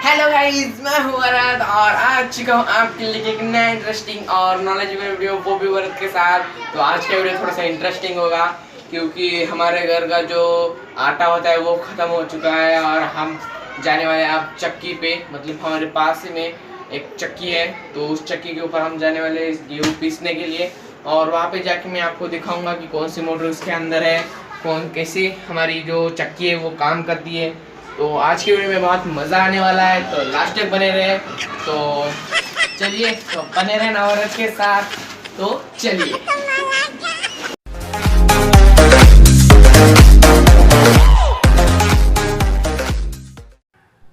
Hello guys, मैं हूँ वरद और आ चुका हूँ आपके लिए एक नया इंटरेस्टिंग और नॉलेजेबल वीडियो, वो भी वरद के साथ। तो आज का वीडियो थोड़ा सा इंटरेस्टिंग होगा क्योंकि हमारे घर का जो आटा होता है वो ख़त्म हो चुका है और हम जाने वाले हैं अब चक्की पे। मतलब हमारे पास ही में एक चक्की है, तो उस चक्की के ऊपर हम जाने वाले हैं गेहूँ पीसने के लिए। और वहाँ पे जाके मैं आपको दिखाऊंगा कि कौन सी मोटर उसके अंदर है, कौन कैसी हमारी जो चक्की है वो काम करती है। तो आज की वीडियो में बहुत मज़ा आने वाला है, तो लास्ट तक बने रहे। तो चलिए, तो बने रहे नवरत के साथ। तो चलिए।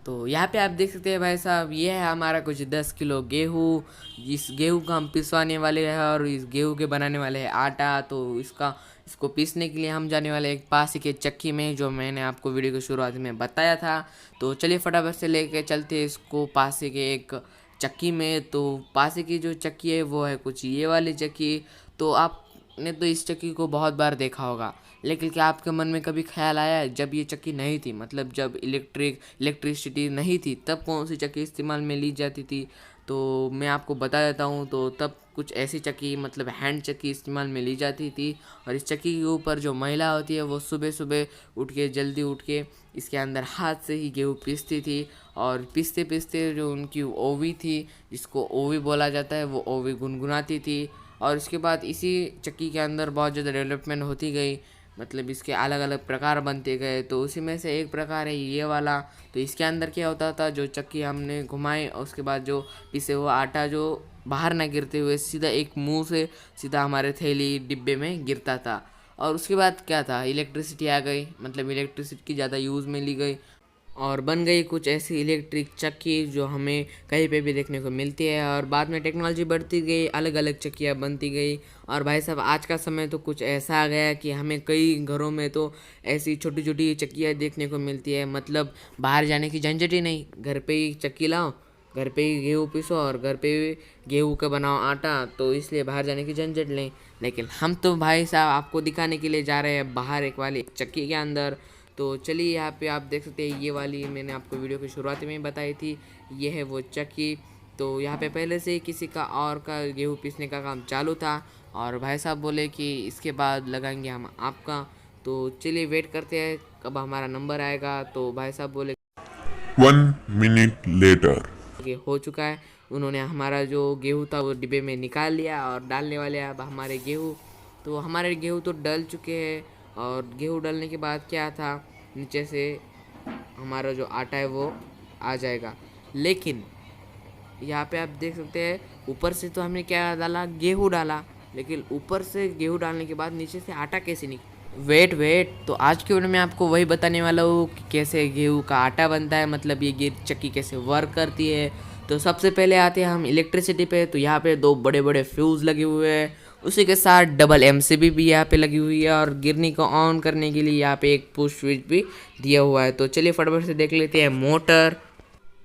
तो यहाँ पे आप देख सकते हैं भाई साहब, ये है हमारा कुछ 10 किलो गेहूँ। इस गेहूँ को हम पिसवाने वाले हैं और इस गेहूँ के बनाने वाले हैं आटा। तो इसको पीसने के लिए हम जाने वाले एक पास ही के चक्की में, जो मैंने आपको वीडियो की शुरुआत में बताया था। तो चलिए फटाफट से लेके चलते हैं इसको पास ही के एक चक्की में। तो पास ही की जो चक्की है वो है कुछ ये वाली चक्की। तो आपने तो इस चक्की को बहुत बार देखा होगा, लेकिन क्या आपके मन में कभी ख्याल आया जब ये चक्की नहीं थी, मतलब जब इलेक्ट्रिसिटी नहीं थी, तब कौन सी चक्की इस्तेमाल में ली जाती थी? तो मैं आपको बता देता हूँ। तो तब कुछ ऐसी चक्की, मतलब हैंड चक्की इस्तेमाल में ली जाती थी। और इस चक्की के ऊपर जो महिला होती है वो सुबह सुबह जल्दी उठ के इसके अंदर हाथ से ही गेहूँ पीसती थी। और पीसते पीसते जो उनकी ओवी थी, जिसको ओवी बोला जाता है, वो ओवी गुनगुनाती थी। और इसके बाद इसी चक्की के अंदर बहुत ज़्यादा डेवलपमेंट होती गई, मतलब इसके अलग अलग प्रकार बनते गए। तो उसी में से एक प्रकार है ये वाला। तो इसके अंदर क्या होता था, जो चक्की हमने घुमाई और उसके बाद जो पिसे हुआ आटा जो बाहर ना गिरते हुए सीधा एक मुंह से सीधा हमारे थैली डिब्बे में गिरता था। और उसके बाद क्या था, इलेक्ट्रिसिटी आ गई, मतलब इलेक्ट्रिसिटी की ज़्यादा यूज़ में ली गई और बन गई कुछ ऐसी इलेक्ट्रिक चक्की जो हमें कहीं पे भी देखने को मिलती है। और बाद में टेक्नोलॉजी बढ़ती गई, अलग अलग चक्कियाँ बनती गई। और भाई साहब, आज का समय तो कुछ ऐसा आ गया कि हमें कई घरों में तो ऐसी छोटी छोटी चक्कियाँ देखने को मिलती है। मतलब बाहर जाने की झंझट ही नहीं, घर पे ही चक्की लाओ, घर पे ही गेहूँ पीसो और घर पे ही गेहूँ का बनाओ आटा। तो इसलिए बाहर जाने की झंझट लें। लेकिन हम तो भाई साहब आपको दिखाने के लिए जा रहे हैं बाहर एक वाली चक्की के अंदर। तो चलिए, यहाँ पे आप देख सकते हैं, ये वाली मैंने आपको वीडियो की शुरुआत में बताई थी, ये है वो चक्की। तो यहाँ पे पहले से ही किसी का और का गेहूँ पीसने का काम चालू था और भाई साहब बोले कि इसके बाद लगाएंगे हम आपका। तो चलिए वेट करते हैं कब हमारा नंबर आएगा। तो भाई साहब बोले 1 minute later. कि हो चुका है। उन्होंने हमारा जो गेहूँ था वो डिब्बे में निकाल लिया और डालने वाले हैं अब हमारे गेहूँ। तो हमारे गेहूँ तो डल चुके हैं। और गेहूँ डलने के बाद क्या था, नीचे से हमारा जो आटा है वो आ जाएगा। लेकिन यहाँ पे आप देख सकते हैं, ऊपर से तो हमने क्या डाला, गेहूँ डाला, लेकिन ऊपर से गेहूँ डालने के बाद नीचे से आटा कैसे निकला। वेट, तो आज की वीडियो में आपको वही बताने वाला हूँ कि कैसे गेहूँ का आटा बनता है, मतलब ये चक्की कैसे वर्क करती है। तो सबसे पहले आते हैं हम इलेक्ट्रिसिटी पे। तो यहाँ पे दो बड़े बड़े फ्यूज़ लगे हुए हैं, उसी के साथ डबल एमसीबी भी यहाँ पे लगी हुई है और गिरनी को ऑन करने के लिए यहाँ पे एक पुश स्विच भी दिया हुआ है। तो चलिए फटाफट से देख लेते हैं मोटर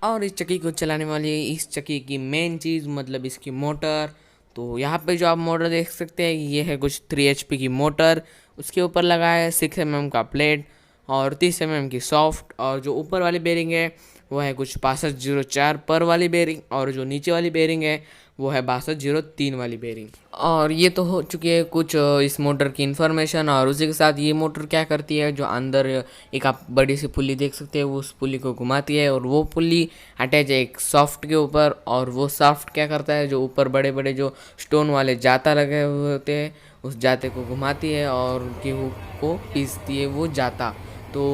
और इस चक्की को चलाने वाली इस चक्की की मेन चीज़, मतलब इसकी मोटर। तो यहाँ पे जो आप मोटर देख सकते हैं, ये है कुछ 3 HP की मोटर। उसके ऊपर लगा है 6 mm का प्लेट और 30 mm की सॉफ्ट। और जो ऊपर वाली बेरिंग है वो है कुछ 6204 पर वाली बेरिंग, और जो नीचे वाली बेरिंग है वो है 6203 वाली बेरिंग। और ये तो हो चुकी है कुछ इस मोटर की इन्फॉर्मेशन। और उसी के साथ ये मोटर क्या करती है, जो अंदर एक आप बड़ी सी पुल्ली देख सकते हैं, वो उस पुल्ली को घुमाती है और वो पुल्ली अटैच है एक सॉफ्ट के ऊपर। और वो सॉफ्ट क्या करता है, जो ऊपर बड़े बड़े जो स्टोन वाले जाता लगे हुए होते हैं, उस जाते को घुमाती है और गेहूँ को पीसती है वो जाता। तो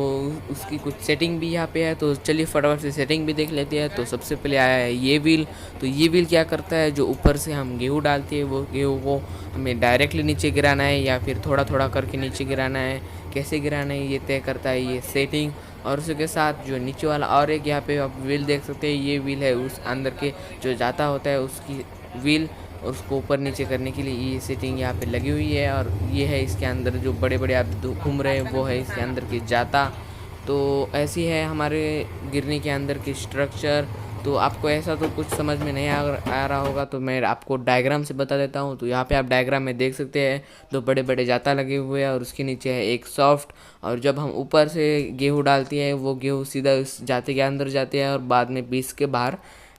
उसकी कुछ सेटिंग भी यहाँ पे है। तो चलिए फटाफट से सेटिंग भी देख लेते हैं। तो सबसे पहले आया है ये व्हील। तो ये व्हील क्या करता है, जो ऊपर से हम गेहूँ डालते हैं वो गेहूँ को हमें डायरेक्टली नीचे गिराना है या फिर थोड़ा थोड़ा करके नीचे गिराना है, कैसे गिराना है ये तय करता है ये सेटिंग। और उसके साथ जो नीचे वाला और एक यहाँ पे आप व्हील देख सकते हैं, ये व्हील है उस अंदर के जो जाता होता है उसकी व्हील, और उसको ऊपर नीचे करने के लिए ये सेटिंग यहाँ पे लगी हुई है। और ये है इसके अंदर जो बड़े बड़े आप घूम रहे हैं वो है इसके अंदर की जाता। तो ऐसी है हमारे गिरनी के अंदर की स्ट्रक्चर। तो आपको ऐसा तो कुछ समझ में नहीं आ रहा होगा, तो मैं आपको डायग्राम से बता देता हूँ। तो यहाँ पे आप डायग्राम में देख सकते हैं 2 बड़े बड़े जाता लगे हुए हैं और उसके नीचे है एक सॉफ्ट। और जब हम ऊपर से गेहूँ डालती है वो गेहूँ सीधा उस जाते के अंदर जाते हैं और बाद में पीस के बाहर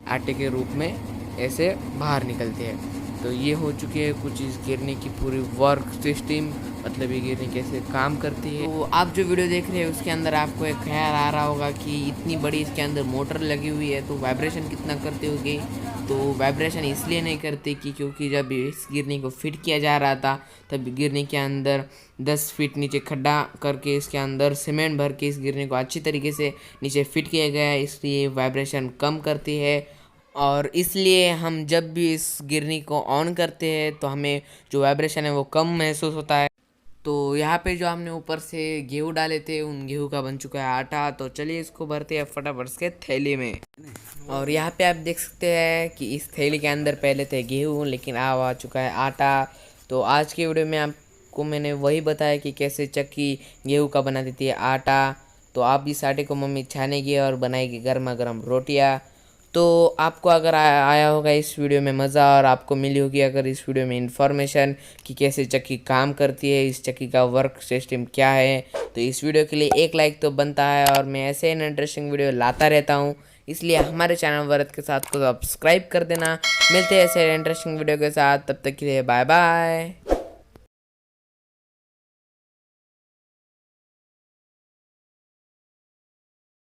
आटे के रूप में ऐसे बाहर निकलते हैं। तो ये हो चुकी है कुछ इस गिरनी की पूरी वर्क सिस्टम, मतलब ये गिरनी कैसे काम करती है। तो आप जो वीडियो देख रहे हैं उसके अंदर आपको एक ख्याल आ रहा होगा कि इतनी बड़ी इसके अंदर मोटर लगी हुई है तो वाइब्रेशन कितना करती होगी। तो वाइब्रेशन इसलिए नहीं करती कि क्योंकि जब इस गिरनी को फिट किया जा रहा था तब गिरनी के अंदर 10 फीट नीचे खड्डा करके इसके अंदर सीमेंट भर के इस गिरनी को अच्छी तरीके से नीचे फिट किया गया है, इसलिए वाइब्रेशन कम करती है। और इसलिए हम जब भी इस गिरनी को ऑन करते हैं तो हमें जो वाइब्रेशन है वो कम महसूस होता है। तो यहाँ पे जो हमने ऊपर से गेहूँ डाले थे उन गेहूँ का बन चुका है आटा। तो चलिए इसको भरते हैं फटाफट से थैली में। और यहाँ पे आप देख सकते हैं कि इस थैली के अंदर पहले थे गेहूँ, लेकिन अब आ चुका है आटा। तो आज की वीडियो में आपको मैंने वही बताया कि कैसे चक्की गेहूँ का बना देती है आटा। तो आप इस आटे को मम्मी छानेगी और बनाएगी गर्मा गर्म रोटियाँ। तो आपको अगर आया होगा इस वीडियो में मज़ा और आपको मिली होगी अगर इस वीडियो में इन्फॉर्मेशन कि कैसे चक्की काम करती है, इस चक्की का वर्क सिस्टम क्या है, तो इस वीडियो के लिए एक लाइक तो बनता है। और मैं ऐसे इंटरेस्टिंग वीडियो लाता रहता हूँ, इसलिए हमारे चैनल भारत के साथ को सब्सक्राइब कर देना। मिलते हैं ऐसे इंटरेस्टिंग वीडियो के साथ, तब तक के लिए बाय बाय।